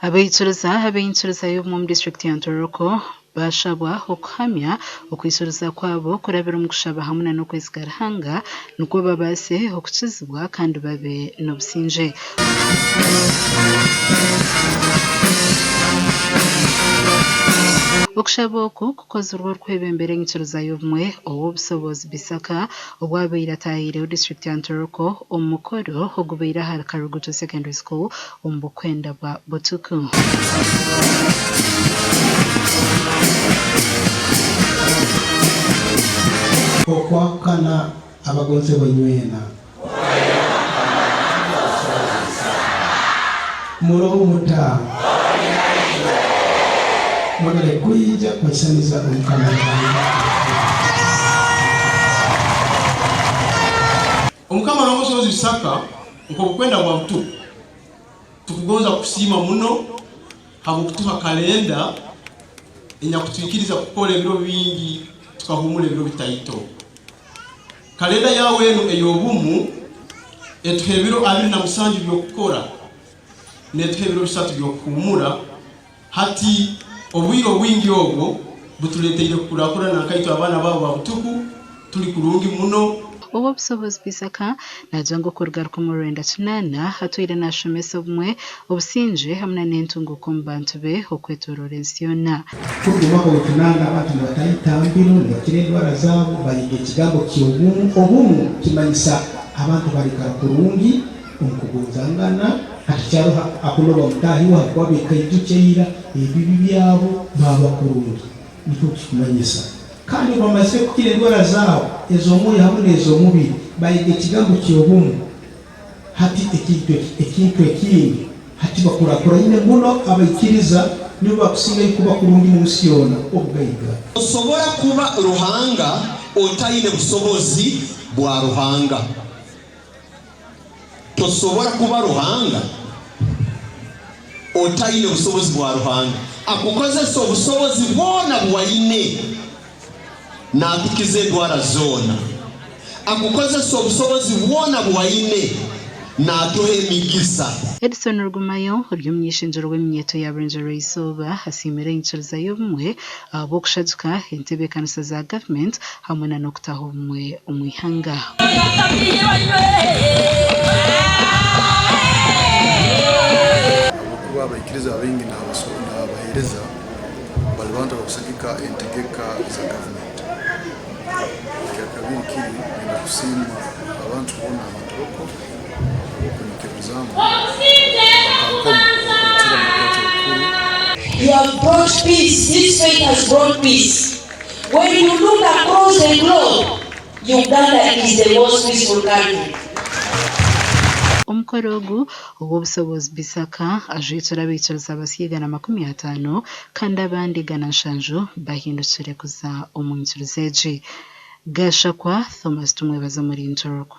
Abayicuruza yo mu district ya Ntoroko bashabwa okuhamya okwicuruza kwabo kurabira mu kushaba hamwe n'okwezi Karahanga nuko babase okukizibwa kandi babe n'obusinje. Okushaba oku kukozerwa kwebembere encuruza y'obumwe ow'obusobozi Bisaka obwabaire atahire district ya Ntoroko omukoro ogubaire aha Karuguto Secondary School omu bukwenda bwa Butuku. Okwakana abagonze bonywena muroho muta mwagale kuyija kwesaniza omukama omukama n'obusobozi Bisaka nko bukwenda bwa Butuku tukugonza kusiima muno habukutuha kalenda enyakutwikiriza kukola ebiro bingi tukahumula ebiro bitaito. Kalenda yawe eno ey'obumu etuha ebiro 27 byokukora netuha ebiro 3 byokuhumula hati obwire obwingi obwo butuleteire kukurakurana nkaitu abaana babo ba Butuku tuli kurungi muno. Obusobozi Bisaka najango kurugaruka mu Rwanda tunana hatwire nashomesa obumwe obusinje hamwe n'entunguko mu bantu be okwetorora ensiona kuguma ko tunanga abantu batayitambiro bakire ndwara zabo bayige kigambo obumu kimanyisa abantu bali kurungi okugonzangana atikyaro akunoba mutahi wa kwabika idukeira ebibi byabo baba kurungi niko kimanyisa kandi bamaze kukira ndwara zabo ezo moyo hamwe n'ezo mubiri bayige kigambo cy'obumu hati ekintu ekindi hati bakurakura nyine muno abayikiriza nibo bakusinga kuba kurungi mu nsiona obugayiga osobora kuba ruhanga otayine busobozi bwa ruhanga tosobora kuba ruhanga otayine busobozi bwa ruhanga akukozesa obusobozi bwona bwayine nakukize ndwara zona akukozesa obusobozi bwona bwayine natuhe emigisa. Edison Rugumayo oryomyishinjiro w'emyeto ya Rangero Isoba hasimira encuruza y'obumwe abokushaduka entebekanisa za government hamwe n'okutaha obumwe omwihanga. Kuba abayikiriza abengi n'abahereza bali bantu bakusagika entegeka za government. Kabiri kiri na kusima abantu bona amatoko You have brought peace. This faith has brought peace. When you look across the globe, Uganda is the most peaceful country. Omukoro ogu obw'obusobozi Bisaka ajwitura abicuruza abasigana 50 kandi abandi gana nshanju bahindukire kuza omu ncuruza egi. Gashakwa Thomas tumwebaza muri Ntoroko.